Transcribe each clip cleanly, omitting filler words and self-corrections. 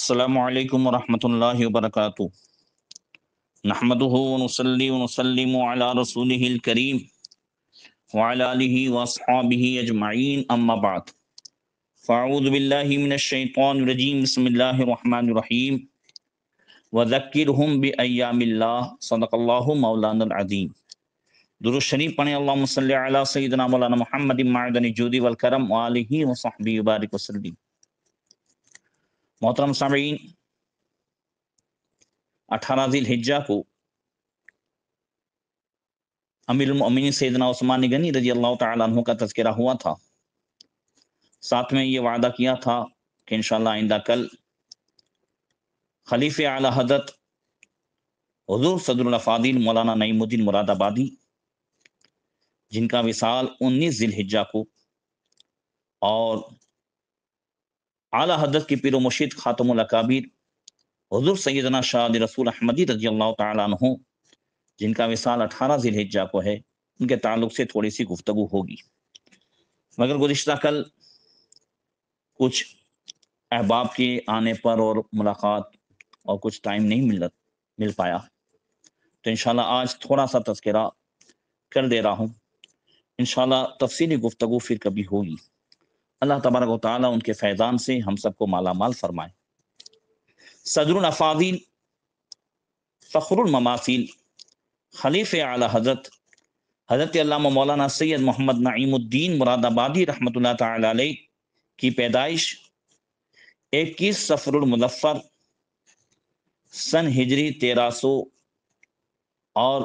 السلام علیکم ورحمۃ اللہ وبرکاتہ نحمدہ ونصلی ونسلم علی رسولہ الکریم وعلی آلہ واصحابہ اجمعین اما بعد فاعوذ باللہ من الشیطان الرجیم بسم اللہ الرحمن الرحیم وذکرہم بایام اللہ صدق اللہ مولانا العظیم۔ درود شریف پڑھیں، اللہم صلی علی سیدنا مولانا محمد معدن الجود والکرم وآلہ وصحبہ وبارک وسلم۔ محترم سامعین، 18 ذی الحجہ کو امیر المؤمنین سیدنا عثمان غنی رضی اللہ تعالیٰ عنہ کا تذکرہ ہوا تھا۔ ساتھ میں یہ وعدہ کیا تھا کہ انشاءاللہ آئندہ کل خلیفہ اعلی حضرت حضور صدر الافاضل مولانا نعیم الدین مراد آبادی، جن کا وصال 19 ذی الحجہ کو، اور اعلی حضرت کی پیر و مرشد خاتم الاکابر حضور سیدنا شاہ رسول احمدی رضی اللہ تعالیٰ عنہ، جن کا وصال 18 ذی الحجہ کو ہے، ان کے تعلق سے تھوڑی سی گفتگو ہوگی۔ مگر گزشتہ کل کچھ احباب کے آنے پر اور ملاقات اور کچھ ٹائم نہیں مل پایا، تو انشاءاللہ آج تھوڑا سا تذکرہ کر دے رہا ہوں۔ انشاءاللہ تفصیلی گفتگو پھر کبھی ہوگی۔ اللہ تبارک و تعالیٰ ان کے فیضان سے ہم سب کو مالا مال فرمائے۔ صدر الافاضل، فخر المماثل، خلیفہ اعلی حضرت حضرت علامہ مولانا سید محمد نعیم الدین مراد آبادی رحمۃ اللہ تعالی علیہ کی پیدائش 21 صفر المظفر سن ہجری 1300 اور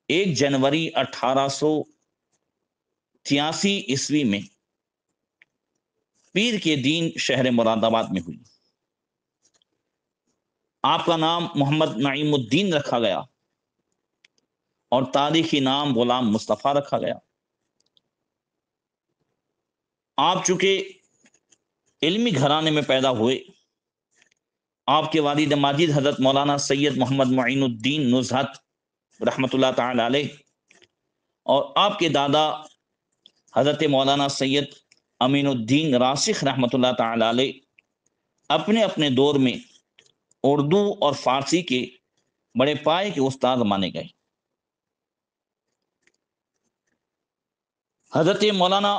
1 جنوری 1883 عیسوی میں پیر کے دین شہر مراد آباد میں ہوئی۔ آپ کا نام محمد نعیم الدین رکھا گیا اور تاریخی نام غلام مصطفیٰ رکھا گیا۔ آپ چونکہ علمی گھرانے میں پیدا ہوئے، آپ کے والد ماجد حضرت مولانا سید محمد معین الدین نزہت رحمۃ اللہ تعالی علیہ اور آپ کے دادا حضرت مولانا سید امین الدین راسخ رحمۃ اللہ تعالی علیہ اپنے اپنے دور میں اردو اور فارسی کے بڑے پائے کے استاد مانے گئے۔ حضرت مولانا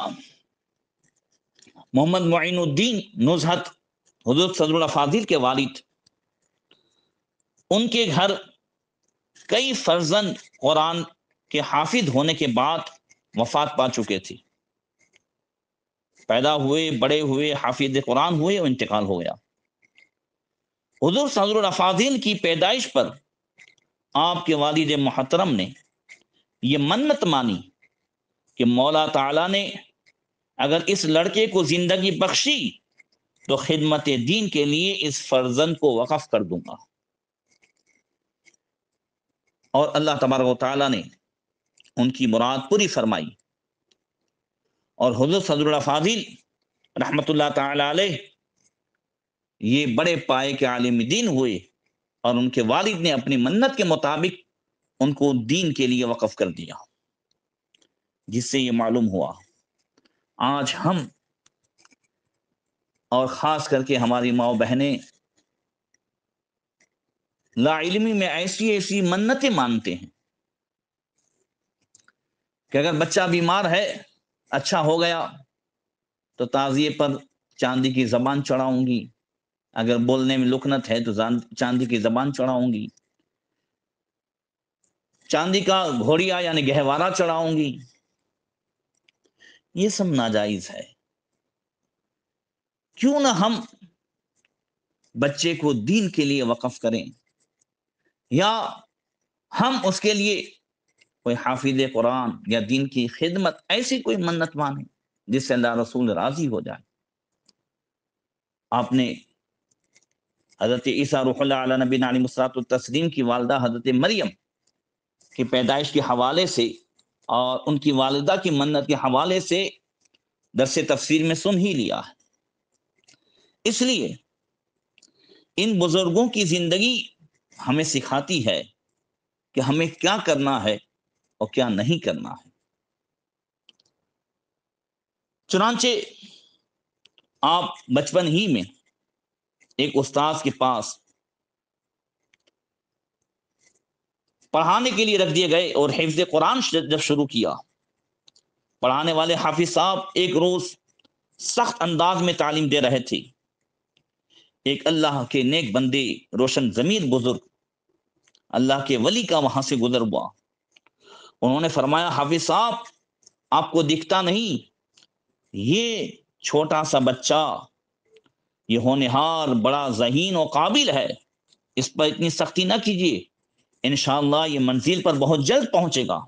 محمد معین الدین نزہت حضرت صدر الافاضل کے والد، ان کے گھر کئی فرزند قرآن کے حافظ ہونے کے بعد وفات پا چکے تھے۔ پیدا ہوئے، بڑے ہوئے، حافظ قرآن ہوئے اور انتقال ہو گیا۔ حضور صدر الافاضل کی پیدائش پر آپ کے والد محترم نے یہ منت مانی کہ مولا تعالیٰ نے اگر اس لڑکے کو زندگی بخشی تو خدمت دین کے لیے اس فرزند کو وقف کر دوں گا، اور اللہ تبارک و تعالیٰ نے ان کی مراد پوری فرمائی، اور حضور صدر الافاضل رحمۃ اللہ تعالی علیہ یہ بڑے پائے کے عالم دین ہوئے، اور ان کے والد نے اپنی منت کے مطابق ان کو دین کے لیے وقف کر دیا، جس سے یہ معلوم ہوا آج ہم اور خاص کر کے ہماری ماں بہنیں لا علمی میں ایسی ایسی منتیں مانتے ہیں کہ اگر بچہ بیمار ہے، اچھا ہو گیا تو تعزیے پر چاندی کی زبان چڑھاؤں گی، اگر بولنے میں لکنت ہے تو چاندی کی زبان چڑھاؤں گی، چاندی کا گھوڑیا یعنی گہوارہ چڑھاؤں گی۔ یہ سب ناجائز ہے۔ کیوں نہ ہم بچے کو دین کے لیے وقف کریں، یا ہم اس کے لیے کوئی حافظ قرآن یا دین کی خدمت ایسی کوئی منت مانیں جس سے اللہ رسول راضی ہو جائے۔ آپ نے حضرت عیسیٰ روح اللہ علیہ نبی علیہ الصلوۃ والتسلیم کی والدہ حضرت مریم کی پیدائش کے حوالے سے اور ان کی والدہ کی منت کے حوالے سے درس تفسیر میں سن ہی لیا ہے۔ اس لیے ان بزرگوں کی زندگی ہمیں سکھاتی ہے کہ ہمیں کیا کرنا ہے اور کیا نہیں کرنا ہے۔ چنانچہ آپ بچپن ہی میں ایک استاذ کے پاس پڑھانے کے لیے رکھ دیے گئے اور حفظ قرآن جب شروع کیا، پڑھانے والے حافظ صاحب ایک روز سخت انداز میں تعلیم دے رہے تھے۔ ایک اللہ کے نیک بندے، روشن ضمیر بزرگ، اللہ کے ولی کا وہاں سے گزر ہوا۔ انہوں نے فرمایا، حافظ صاحب آپ کو دکھتا نہیں یہ چھوٹا سا بچہ، یہ ہونہار بڑا ذہین و قابل ہے، اس پر اتنی سختی نہ کیجیے، انشاءاللہ یہ منزل پر بہت جلد پہنچے گا۔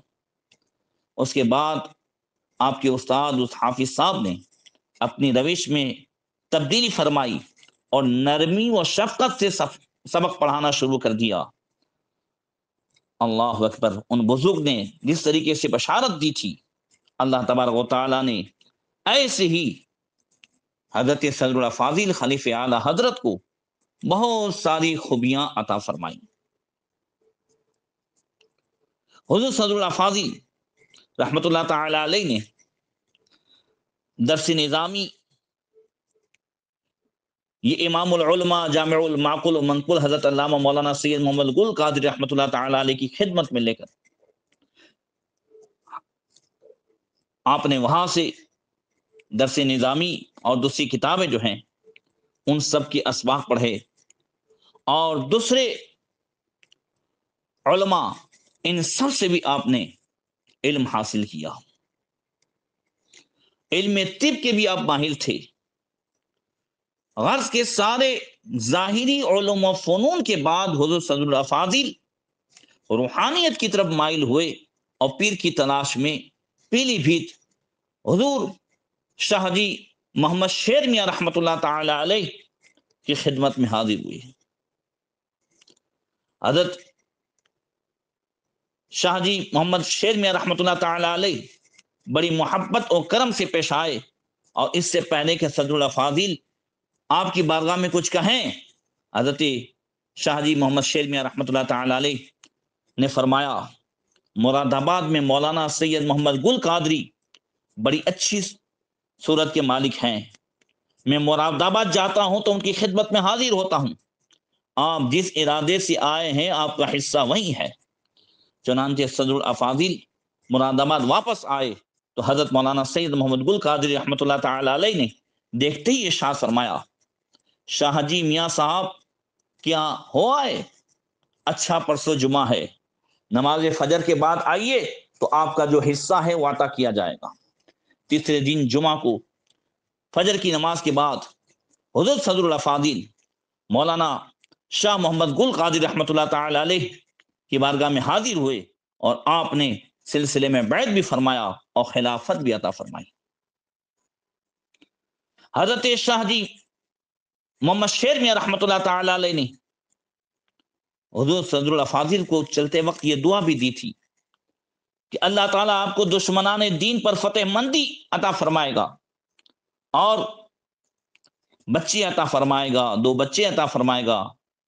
اس کے بعد آپ کے استاد اس حافظ صاحب نے اپنی روش میں تبدیلی فرمائی اور نرمی و شفقت سے سبق پڑھانا شروع کر دیا۔ اللہ اکبر! ان بزرگ نے جس طریقے سے بشارت دی تھی، اللہ تبارک و تعالیٰ نے ایسے ہی حضرت صدر الافاضل خلیفہ اعلی حضرت کو بہت ساری خوبیاں عطا فرمائیں۔ حضور صدر الافاضل رحمت اللہ تعالی علیہ نے درس نظامی، یہ امام العلماء جامع المعقول و منقول حضرت علامہ مولانا سید محمد گل قادری رحمۃ اللہ تعالی علیہ کی خدمت میں لے کر آپ نے وہاں سے درس نظامی اور دوسری کتابیں جو ہیں ان سب کے اسباق پڑھے، اور دوسرے علماء ان سب سے بھی آپ نے علم حاصل کیا۔ علم طب کے بھی آپ ماہر تھے۔ غرض کے سارے ظاہری علوم و فنون کے بعد حضور صدر الافاضل روحانیت کی طرف مائل ہوئے اور پیر کی تلاش میں پیلی بھیت حضور شاہ جی محمد شیر میاں رحمت اللہ تعالی علیہ کی خدمت میں حاضر ہوئے۔ حضرت شاہ جی محمد شیر میاں رحمت اللہ تعالی علیہ بڑی محبت اور کرم سے پیش آئے، اور اس سے پہلے کہ صدر الافاضل آپ کی بارگاہ میں کچھ کہیں، حضرت شاہ جی محمد شیر میاں رحمت اللہ تعالی علیہ نے فرمایا، مراد آباد میں مولانا سید محمد گل قادری بڑی اچھی صورت کے مالک ہیں، میں مراد آباد جاتا ہوں تو ان کی خدمت میں حاضر ہوتا ہوں، آپ جس ارادے سے آئے ہیں آپ کا حصہ وہی ہے۔ چنانچہ صدر الافاضل مراد آباد واپس آئے تو حضرت مولانا سید محمد گل قادری رحمت اللہ تعالی علیہ نے دیکھتے ہی ارشاد فرمایا، شاہ جی میاں صاحب کیا ہو آئے؟ اچھا، پرسوں جمعہ ہے، نماز فجر کے بعد آئیے تو آپ کا جو حصہ ہے وہ عطا کیا جائے گا۔ تیسرے دن جمعہ کو فجر کی نماز کے بعد حضرت صدر الافاضل مولانا شاہ محمد گل قادری رحمت اللہ تعالی علیہ کی بارگاہ میں حاضر ہوئے، اور آپ نے سلسلے میں بیعت بھی فرمایا اور خلافت بھی عطا فرمائی۔ حضرت شاہ جی محمد شیر میاں رحمت اللہ تعالی علیہ نے حضور صدر الافاضل کو چلتے وقت یہ دعا بھی دی تھی کہ اللہ تعالیٰ آپ کو دشمنان دین پر فتح مندی عطا فرمائے گا، اور بچے عطا فرمائے گا، 2 بچے عطا فرمائے گا۔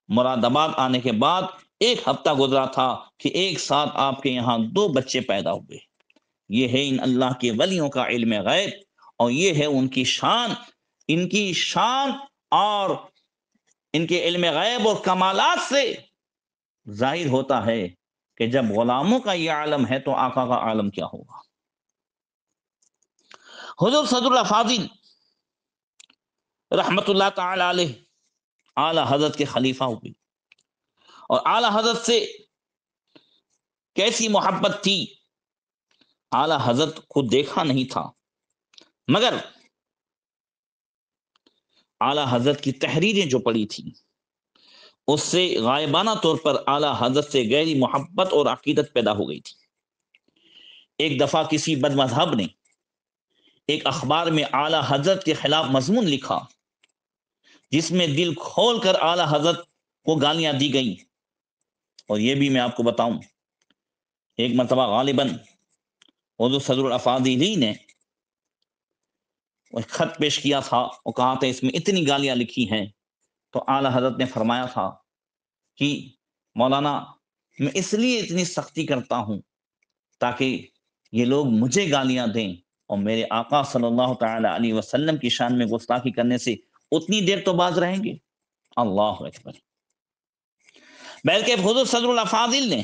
مراد آباد آنے کے بعد 1 ہفتہ گزرا تھا کہ ایک ساتھ آپ کے یہاں 2 بچے پیدا ہوئے۔ یہ ہے ان اللہ کے ولیوں کا علم غیب، اور یہ ہے ان کی شان اور ان کے علم غیب اور کمالات سے ظاہر ہوتا ہے کہ جب غلاموں کا یہ عالم ہے تو آقا کا عالم کیا ہوگا۔ حضور صدر الافاضل رحمت اللہ تعالی علیہ اعلی حضرت کے خلیفہ ہوئے، اور اعلی حضرت سے کیسی محبت تھی، اعلی حضرت کو دیکھا نہیں تھا، مگر اعلی حضرت کی تحریریں جو پڑھی تھی اس سے غائبانہ طور پر اعلی حضرت سے گہری محبت اور عقیدت پیدا ہو گئی تھی۔ ایک دفعہ کسی بد مذہب نے ایک اخبار میں اعلی حضرت کے خلاف مضمون لکھا، جس میں دل کھول کر اعلی حضرت کو گالیاں دی گئیں، اور یہ بھی میں آپ کو بتاؤں، ایک مرتبہ غالباً حضور صدر الافاضل نے وہ خط پیش کیا تھا اور کہا تھا اس میں اتنی گالیاں لکھی ہیں، تو اعلی حضرت نے فرمایا تھا کہ مولانا میں اس لیے اتنی سختی کرتا ہوں تاکہ یہ لوگ مجھے گالیاں دیں، اور میرے آقا صلی اللہ تعالی علیہ وسلم کی شان میں گستاخی کرنے سے اتنی دیر تو باز رہیں گے۔ اللہ اکبر۔ بلکہ حضور صدر الافاضل نے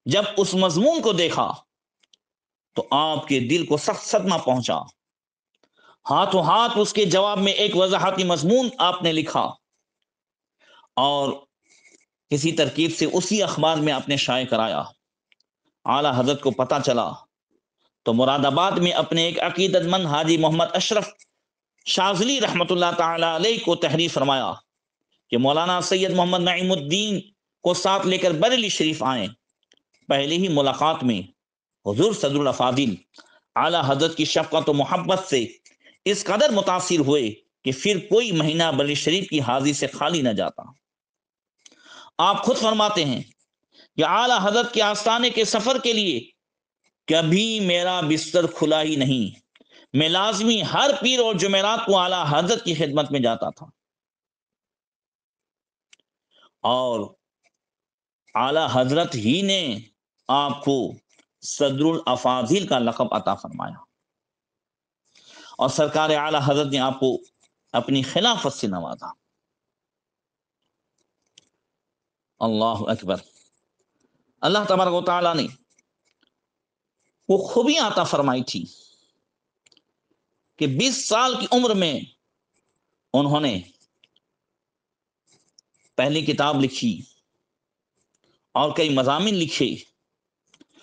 جب اس مضمون کو دیکھا تو آپ کے دل کو سخت صدمہ پہنچا۔ ہاتھوں ہاتھ اس کے جواب میں ایک وضاحتی مضمون آپ نے لکھا اور کسی ترکیب سے اسی اخبار میں آپ نے شائع کرایا۔ اعلی حضرت کو پتہ چلا تو مراد آباد میں اپنے ایک عقیدت مند حاجی محمد اشرف شاذلی رحمۃ اللہ تعالی علیہ کو تحریر فرمایا کہ مولانا سید محمد نعیم الدین کو ساتھ لے کر بریلی شریف آئیں۔ پہلی ہی ملاقات میں حضور صدر الافاضل اعلی حضرت کی شفقت و محبت سے اس قدر متاثر ہوئے کہ پھر کوئی مہینہ بریلی شریف کی حاضری سے خالی نہ جاتا۔ آپ خود فرماتے ہیں کہ اعلی حضرت کے آستانے کے سفر کے لیے کبھی میرا بستر کھلا ہی نہیں، میں لازمی ہر پیر اور جمعرات کو اعلی حضرت کی خدمت میں جاتا تھا، اور اعلی حضرت ہی نے آپ کو صدر الافاضل کا لقب عطا فرمایا، اور سرکار اعلی حضرت نے آپ کو اپنی خلافت سے نوازا۔ اللہ اکبر۔ اللہ تبارک و تعالیٰ نے وہ خوبیاں عطا فرمائی تھی کہ 20 سال کی عمر میں انہوں نے پہلی کتاب لکھی اور کئی مضامین لکھے،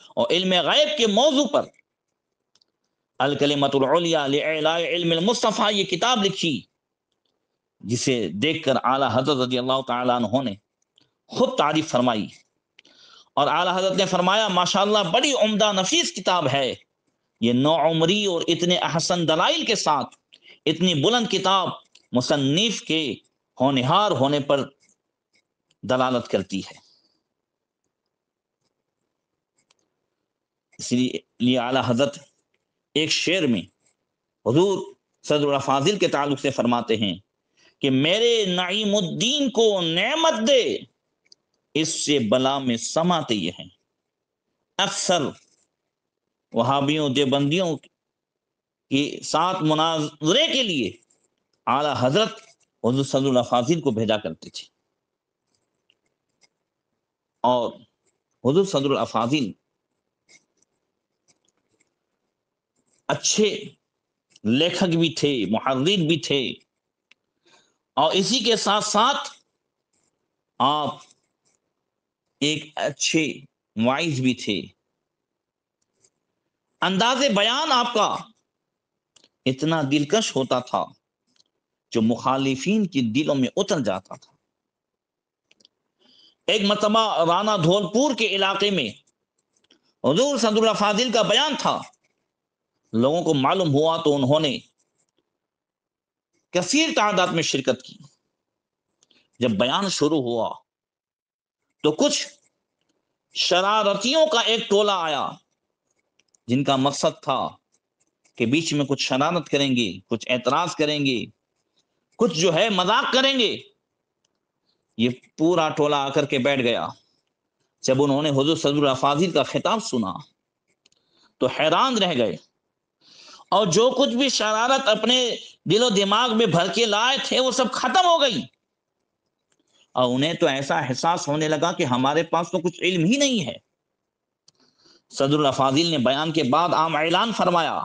اور علم غیب کے موضوع پر الکلمۃ العلیٰ لإعلاء علم المصطفیٰ یہ کتاب لکھی، جسے دیکھ کر اعلیٰ حضرت رضی اللہ تعالیٰ عنہ نے خود تعریف فرمائی، اور اعلیٰ حضرت نے فرمایا ماشاءاللہ بڑی عمدہ نفیس کتاب ہے یہ، نوعمری اور اتنے احسن دلائل کے ساتھ اتنی بلند کتاب مصنف کے ہونہار ہونے پر دلالت کرتی ہے۔ اس لیے اعلیٰ حضرت ایک شعر میں حضور صدر الافاضل کے تعلق سے فرماتے ہیں کہ میرے نعیم الدین کو نعمت دے، اس سے بلا میں سماتے یہ ہیں۔ اکثر وہابیوں دیوبندیوں کے ساتھ مناظرے کے لیے اعلیٰ حضرت حضور صدر الافاضل کو بھیجا کرتے تھے، اور حضور صدر الافاضل اچھے لیکھک بھی تھے، محرر بھی تھے، اور اسی کے ساتھ ساتھ آپ ایک اچھے واعظ بھی تھے۔ انداز بیان آپ کا اتنا دلکش ہوتا تھا جو مخالفین کے دلوں میں اتر جاتا تھا۔ ایک مرتبہ رانا دھولپور کے علاقے میں حضور صدر الافاضل کا بیان تھا، لوگوں کو معلوم ہوا تو انہوں نے کثیر تعداد میں شرکت کی۔ جب بیان شروع ہوا تو کچھ شرارتیوں کا ایک ٹولہ آیا، جن کا مقصد تھا کہ بیچ میں کچھ شرارت کریں گے، کچھ اعتراض کریں گے، کچھ جو ہے مذاق کریں گے۔ یہ پورا ٹولہ آ کر کے بیٹھ گیا۔ جب انہوں نے حضور صدر الافاضل کا خطاب سنا تو حیران رہ گئے، اور جو کچھ بھی شرارت اپنے دل و دماغ میں بھر کے لائے تھے وہ سب ختم ہو گئی، اور انہیں تو ایسا احساس ہونے لگا کہ ہمارے پاس تو کچھ علم ہی نہیں ہے۔ صدر الافاضل نے بیان کے بعد عام اعلان فرمایا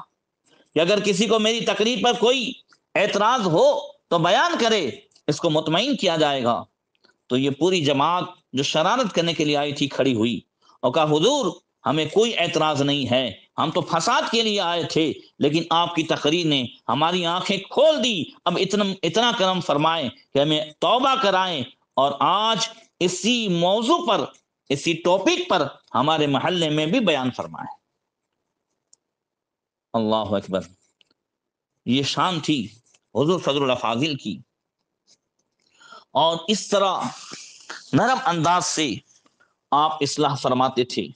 کہ اگر کسی کو میری تقریر پر کوئی اعتراض ہو تو بیان کرے، اس کو مطمئن کیا جائے گا۔ تو یہ پوری جماعت جو شرارت کرنے کے لیے آئی تھی کھڑی ہوئی اور کہا حضور ہمیں کوئی اعتراض نہیں ہے، ہم تو فساد کے لیے آئے تھے، لیکن آپ کی تقریر نے ہماری آنکھیں کھول دی، اب اتنا کرم فرمائیں کہ ہمیں توبہ کرائیں، اور آج اسی موضوع پر، اسی ٹاپک پر ہمارے محلے میں بھی بیان فرمائیں۔ اللہ اکبر۔ یہ شان تھی حضور صدر الافاضل کی، اور اس طرح نرم انداز سے آپ اصلاح فرماتے تھے۔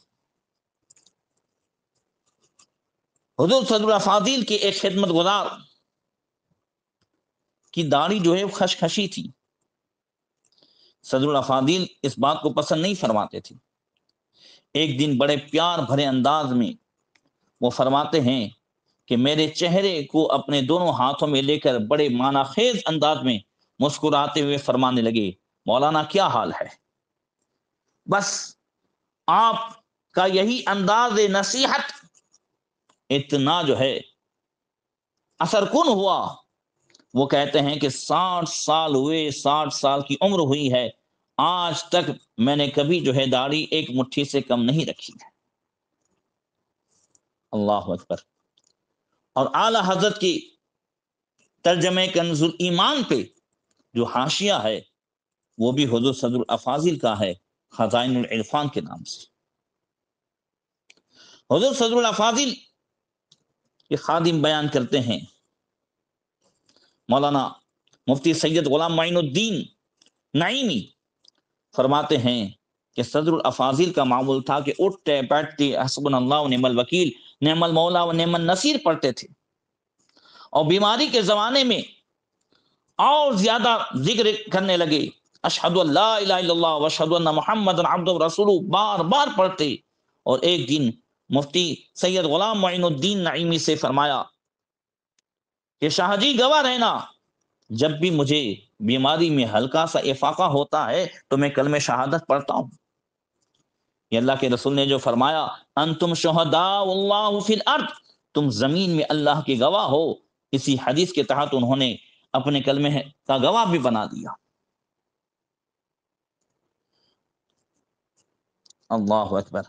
حضور صدر الافاضل کے ایک خدمت گزار کی داڑھی جو ہے وہ خشخشی تھی۔ صدر الافاضل اس بات کو پسند نہیں فرماتے تھے۔ ایک دن بڑے پیار بھرے انداز میں وہ فرماتے ہیں کہ میرے چہرے کو اپنے دونوں ہاتھوں میں لے کر بڑے معنی خیز انداز میں مسکراتے ہوئے فرمانے لگے، مولانا کیا حال ہے؟ بس آپ کا یہی انداز نصیحت اتنا جو ہے اثر کن ہوا، وہ کہتے ہیں کہ 60 سال ہوئے، 60 سال کی عمر ہوئی ہے، آج تک میں نے کبھی جو ہے داڑھی ایک مٹھی سے کم نہیں رکھی ہے۔ اللہ اکبر۔ اور اعلی حضرت کی ترجمہ کنز ایمان پہ جو حاشیہ ہے وہ بھی حضور صدر الافاضل کا ہے، خزائن العرفان کے نام سے۔ حضور صدر الافاضل کے خادم بیان کرتے ہیں، مولانا مفتی سید غلام معین الدین نعیمی فرماتے ہیں کہ صدر الافاضل کا معمول تھا کہ اٹھتے بیٹھتے حسبنا اللہ و نعم الوکیل، نعم المولا و نعم النصیر پڑھتے تھے، اور بیماری کے زمانے میں اور زیادہ ذکر کرنے لگے، اشہد ان لا الہ الا اللہ واشہد ان محمد عبدہ ورسولہ بار بار پڑھتے۔ اور ایک دن مفتی سید غلام معین الدین نعیمی سے فرمایا کہ شاہ جی گواہ رہنا، جب بھی مجھے بیماری میں ہلکا سا افاقہ ہوتا ہے تو میں کلمہ شہادت پڑھتا ہوں۔ یہ اللہ کے رسول نے جو فرمایا، انتم شہداء اللہ فی الارض، تم زمین میں اللہ کے گواہ ہو، اسی حدیث کے تحت انہوں نے اپنے کلمے کا گواہ بھی بنا دیا۔ اللہ اکبر۔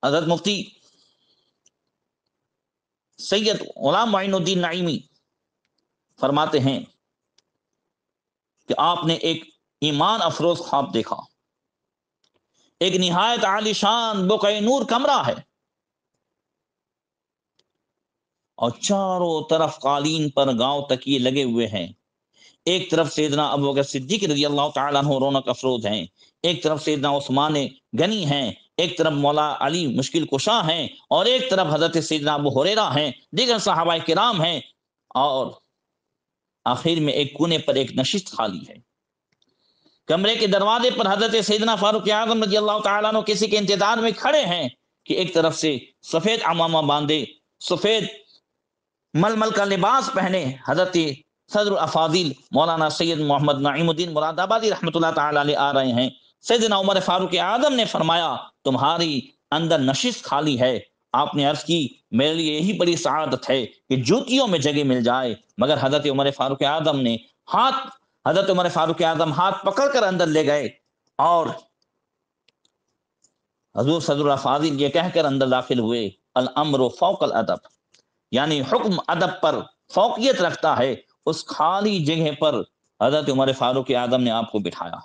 حضرت مفتی سید غلام معین الدین نعیمی فرماتے ہیں کہ آپ نے ایک ایمان افروز خواب دیکھا، ایک نہایت عالی شان بقعہ نور کمرہ ہے، اور چاروں طرف قالین پر گاؤں تکیے لگے ہوئے ہیں، ایک طرف سیدنا ابو بکر صدیق رضی اللہ تعالیٰ عنہ رونق افروز ہیں، ایک طرف سیدنا عثمان غنی ہیں، ایک طرف مولا علی مشکل کشا ہیں، اور ایک طرف حضرت سیدنا ابو ہریرہ ہیں، دیگر صحابہ کرام ہیں، اور آخر میں ایک کونے پر ایک نشست خالی ہے۔ کمرے کے دروازے پر حضرت سیدنا فاروق اعظم رضی اللہ تعالیٰ عنہ کسی کے انتظار میں کھڑے ہیں کہ ایک طرف سے سفید عمامہ باندھے، سفید ململ کا لباس پہنے حضرت صدر الافاضل مولانا سید محمد نعیم الدین مراد آبادی رحمۃ اللہ تعالی علیہ آ رہے ہیں۔ سیدنا عمر فاروق اعظم نے فرمایا، تمہاری اندر نشست خالی ہے۔ آپ نے عرض کی، میرے لیے یہی بڑی سعادت ہے کہ جوتیوں میں جگہ مل جائے، مگر حضرت عمر فاروق اعظم نے حضرت عمر فاروق اعظم ہاتھ پکڑ کر اندر لے گئے، اور حضور صدر الافاضل یہ کہہ کر اندر داخل ہوئے، الامر فوق الادب، یعنی حکم ادب پر فوقیت رکھتا ہے۔ اس خالی جگہ پر حضرت عمر فاروق اعظم نے آپ کو بٹھایا،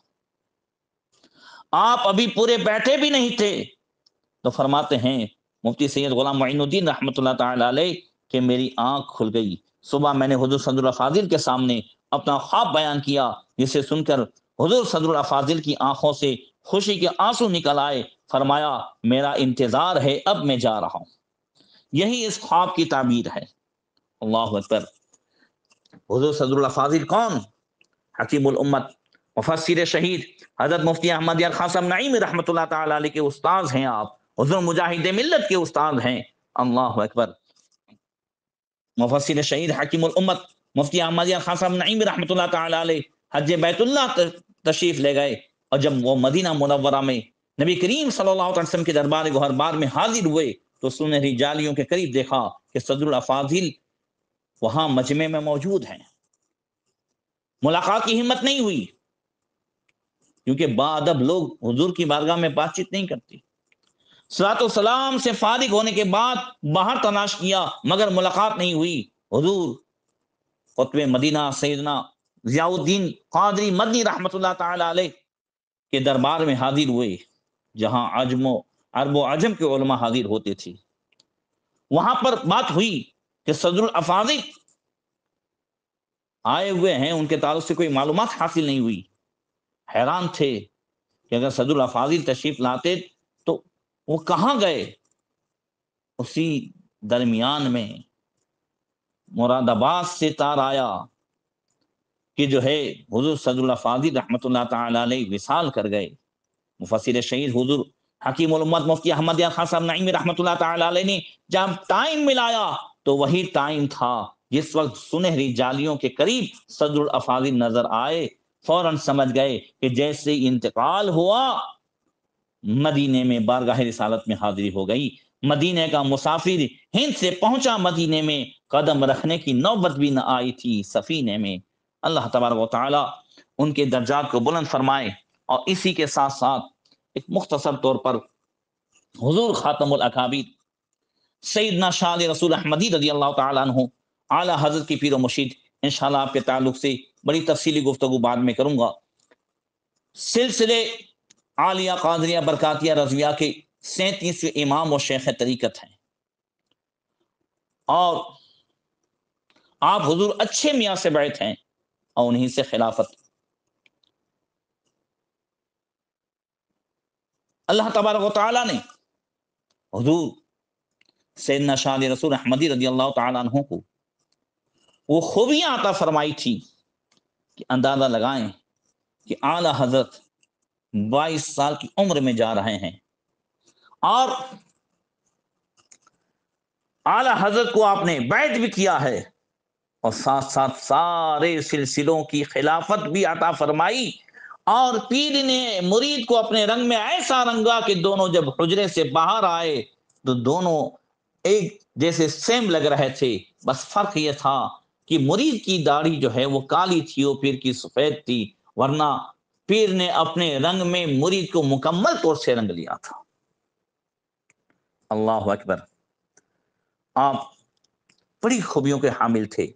آپ ابھی پورے بیٹھے بھی نہیں تھے تو فرماتے ہیں مفتی سید غلام معین الدین رحمۃ اللہ تعالی علیہ کہ میری آنکھ کھل گئی۔ صبح میں نے حضور صدر الافاضل کے سامنے اپنا خواب بیان کیا، جسے سن کر حضور صدر الافاضل کی آنکھوں سے خوشی کے آنسو نکل آئے، فرمایا میرا انتظار ہے، اب میں جا رہا ہوں۔ یہی اس خواب کی تعبیر ہے۔ اللہ اکبر۔ حضور صدر الافاضل کون؟ حکیم الامت، مفسر شہید حضرت مفتی احمد یار خان صاحب نعیمی رحمۃ اللہ تعالی علیہ کے استاذ ہیں، آپ حضور مجاہد ملت کے استاذ ہیں۔ اللہ اکبر۔ مفسر شہید حکیم الامت مفتی احمد یار خان صاحب نعیمی رحمۃ اللہ تعالی علیہ حج بیت اللہ تشریف لے گئے، اور جب وہ مدینہ منورہ میں نبی کریم صلی اللہ علیہ وسلم کے دربار گوہر بار میں حاضر ہوئے تو سنہری جالیوں کے قریب دیکھا کہ صدر الافاضل وہاں مجمع میں موجود ہیں۔ ملاقات کی ہمت نہیں ہوئی، کیونکہ باادب لوگ حضور کی بارگاہ میں بات چیت نہیں کرتے۔ صلاۃ والسلام سے فارغ ہونے کے بعد باہر تلاش کیا مگر ملاقات نہیں ہوئی۔ حضور قطب مدینہ سیدنا ضیاء الدین قادری مدنی رحمۃ اللہ تعالی علیہ کے دربار میں حاضر ہوئے، جہاں عرب و عجم کے علماء حاضر ہوتے تھے۔ وہاں پر بات ہوئی کہ صدر الافاضل آئے ہوئے ہیں، ان کے تعلق سے کوئی معلومات حاصل نہیں ہوئی۔ حیران تھے کہ اگر صدر الافاضل تشریف لاتے تو وہ کہاں گئے۔ اسی درمیان میں مراد آباد سے تار آیا کہ جو ہے حضور صدر الافاضل رحمۃ اللہ تعالی علیہ وصال کر گئے۔ مفسر شہید حضور حکیم الامت مفتی احمد یار خان صاحب نعیمی رحمۃ اللہ تعالی علیہ نے جب ٹائم ملایا تو وہی ٹائم تھا جس وقت سنہری جالیوں کے قریب صدر الافاضل نظر آئے، فوراً سمجھ گئے کہ جیسے انتقال ہوا مدینے میں بارگاہ رسالت میں حاضری ہو گئی۔ مدینے کا مسافر ہند سے پہنچا، مدینے میں قدم رکھنے کی نوبت بھی نہ آئی تھی سفینے میں۔ اللہ تبارک و تعالی ان کے درجات کو بلند فرمائے۔ اور اسی کے ساتھ ساتھ ایک مختصر طور پر حضور خاتم الاکابر سیدنا شاہ رسول احمدی رضی اللہ تعالیٰ عنہ اعلیٰ حضرت کی پیر و مرشد، انشاءاللہ آپ کے تعلق سے بڑی تفصیلی گفتگو بعد میں کروں گا۔ سلسلے عالیہ قادریہ برکاتیہ رضویہ کے 37ویں امام و شیخ طریقت ہیں، اور آپ حضور اچھے میاں سے بیعت ہیں اور انہی سے خلافت۔ اللہ تبارک و تعالیٰ نے حضور سیدنا شاہ رسول احمدی رضی اللہ تعالیٰ عنہ کو وہ خوبیاں عطا فرمائی تھی کہ اندازہ لگائیں کہ اعلیٰ حضرت 22 سال کی عمر میں جا رہے ہیں، اور اعلیٰ حضرت کو آپ نے بیعت بھی کیا ہے، اور ساتھ ساتھ سارے سلسلوں کی خلافت بھی عطا فرمائی، اور پیر نے مرید کو اپنے رنگ میں ایسا رنگا کہ دونوں جب حجرے سے باہر آئے تو دونوں ایک جیسے سیم لگ رہے تھے، بس فرق یہ تھا کہ مرید کی داڑھی جو ہے وہ کالی تھی، وہ پیر کی سفید تھی، ورنہ پیر نے اپنے رنگ میں مرید کو مکمل طور سے رنگ لیا تھا۔ اللہ اکبر! آپ بڑی خوبیوں کے حامل تھے،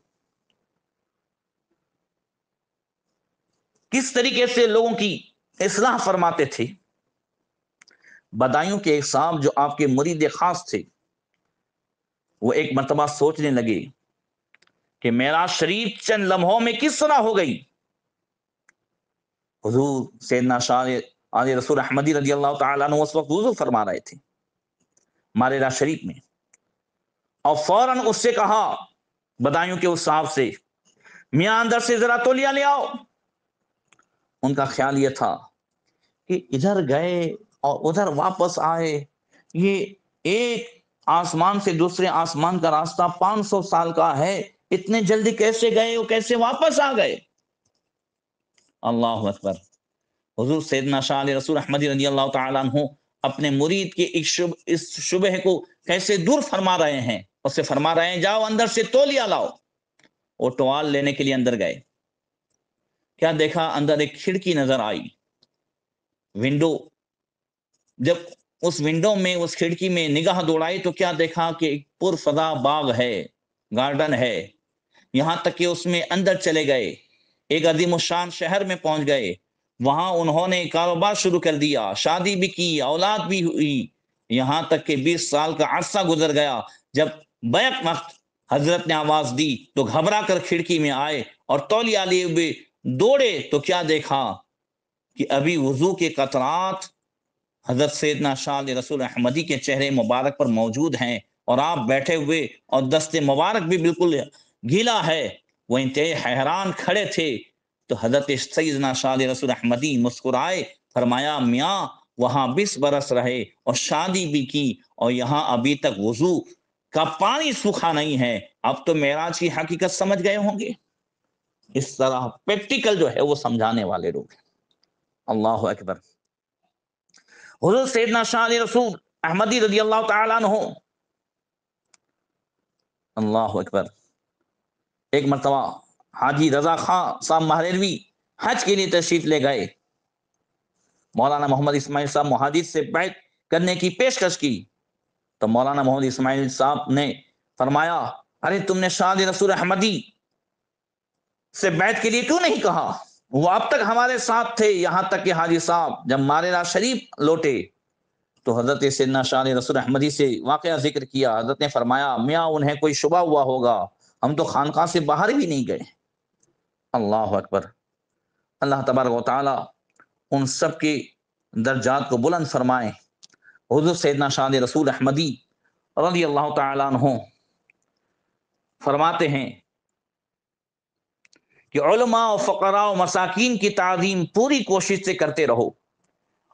کس طریقے سے لوگوں کی اصلاح فرماتے تھے۔ بدایوں کے ایک صاحب جو آپ کے مرید خاص تھے، وہ ایک مرتبہ سوچنے لگے کہ معراج شریف چند لمحوں میں کس طرح ہو گئی۔ حضور سیدنا شاہ علی رسول احمدی رضی اللہ تعالیٰ عنہ اس وقت وضو فرما رہے تھے معراج شریف میں، اور فوراً اس سے کہا، بدایوں کے اس صاحب سے، میاں اندر سے ذرا تولیہ لے آؤ۔ ان کا خیال یہ تھا کہ ادھر گئے اور ادھر واپس آئے، یہ ایک آسمان سے دوسرے آسمان کا راستہ 500 سال کا ہے، اتنے جلدی کیسے گئے اور کیسے واپس آ گئے۔ اللہ اکبر! حضور سیدنا شاہ علیہ رسول احمدی رضی اللہ تعالیٰ عنہ اپنے مرید کے اس شبہ کو کیسے دور فرما رہے ہیں، اس سے فرما رہے ہیں جاؤ اندر سے تولیہ لاؤ۔ وہ ٹوال لینے کے لیے اندر گئے، کیا دیکھا، اندر ایک کھڑکی نظر آئی، ونڈو۔ جب اس ونڈو میں اس کھڑکی میں نگاہ دوڑائی تو کیا دیکھا کہ ایک پر فضا باغ ہے، گارڈن ہے، یہاں تک کہ اس میں اندر چلے گئے، ایک عظیم الشان شہر میں پہنچ گئے، وہاں انہوں نے کاروبار شروع کر دیا، شادی بھی کی، اولاد بھی ہوئی، یہاں تک کہ 20 سال کا عرصہ گزر گیا۔ جب بیک وقت حضرت نے آواز دی تو گھبرا کر کھڑکی میں آئے اور تولیہ لیے ہوئے دوڑے تو کیا دیکھا کہ ابھی وضو کے قطرات حضرت سیدنا شاہ علیہ رسول احمدی کے چہرے مبارک پر موجود ہیں، اور آپ بیٹھے ہوئے اور دست مبارک بھی بالکل گیلا ہے۔ وہ انتہائی حیران کھڑے تھے تو حضرت سیدنا شاہ علیہ رسول احمدی مسکرائے، فرمایا میاں وہاں 20 برس رہے اور شادی بھی کی، اور یہاں ابھی تک وضو کا پانی سوکھا نہیں ہے، اب تو معراج کی حقیقت سمجھ گئے ہوں گے۔ اس طرح پریکٹیکل جو ہے وہ سمجھانے والے لوگ ہیں۔ اللہ اکبر! حضور سیدنا شاہ علیہ رسول احمدی رضی اللہ تعالیٰ عنہ، اللہ اکبر، ایک مرتبہ حاجی رضا خان صاحب مہریروی حج کے لیے تشریف لے گئے، مولانا محمد اسماعیل صاحب محدث سے بیعت کرنے کی پیشکش کی تو مولانا محمد اسماعیل صاحب نے فرمایا، ارے تم نے شاہ علیہ رسول احمدی سے بیعت کے لیے کیوں نہیں کہا؟ وہ اب تک ہمارے ساتھ تھے، یہاں تک کہ حاجی صاحب جب معراج شریف لوٹے تو حضرت سیدنا شاہ علیہ رسول احمدی سے واقعہ ذکر کیا۔ حضرت نے فرمایا میاں انہیں کوئی شبہ ہوا ہوگا، ہم تو خانقاہ سے باہر بھی نہیں گئے۔ اللہ اکبر! اللہ تبارک و تعالی ان سب کے درجات کو بلند فرمائے۔ حضور سیدنا شاہ علیہ رسول احمدی رضی اللہ تعالیٰ عنہ فرماتے ہیں کہ علماء و فقراء و مساکین کی تعظیم پوری کوشش سے کرتے رہو،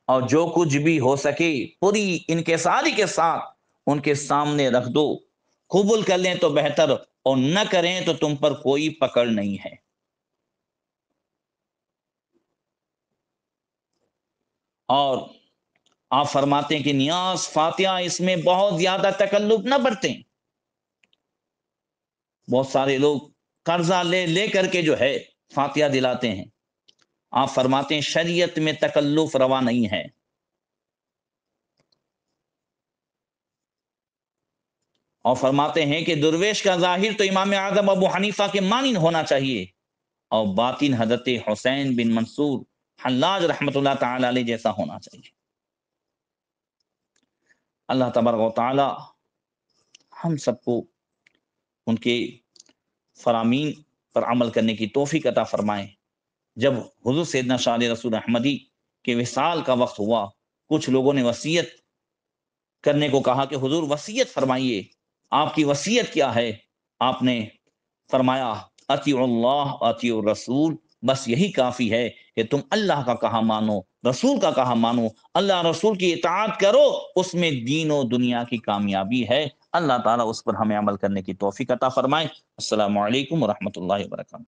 اور جو کچھ بھی ہو سکے پوری انکساری کے ساتھ ان کے سامنے رکھ دو، قبول کر لیں تو بہتر، اور نہ کریں تو تم پر کوئی پکڑ نہیں ہے۔ اور آپ فرماتے ہیں کہ نیاز فاتحہ اس میں بہت زیادہ تکلف نہ برتیں۔ بہت سارے لوگ قرضہ لے لے کر کے جو ہے فاتحہ دلاتے ہیں۔ آپ فرماتے ہیں شریعت میں تکلف روا نہیں ہے۔ اور فرماتے ہیں کہ درویش کا ظاہر تو امام اعظم ابو حنیفہ کے مانند ہونا چاہیے، اور باطن حضرت حسین بن منصور حلاج رحمۃ اللہ تعالی علیہ جیسا ہونا چاہیے۔ اللہ تبارک و تعالی ہم سب کو ان کے فرامین پر عمل کرنے کی توفیق عطا فرمائے۔ جب حضور سیدنا شاہ رسول احمدی کے وصال کا وقت ہوا، کچھ لوگوں نے وصیت کرنے کو کہا کہ حضور وصیت فرمائیے، آپ کی وصیت کیا ہے؟ آپ نے فرمایا اطیعوا اللہ اطیعوا الرسول، بس یہی کافی ہے کہ تم اللہ کا کہا مانو، رسول کا کہا مانو، اللہ رسول کی اطاعت کرو، اس میں دین و دنیا کی کامیابی ہے۔ اللہ تعالیٰ اس پر ہمیں عمل کرنے کی توفیق عطا فرمائے۔ السلام علیکم ورحمۃ اللہ وبرکاتہ۔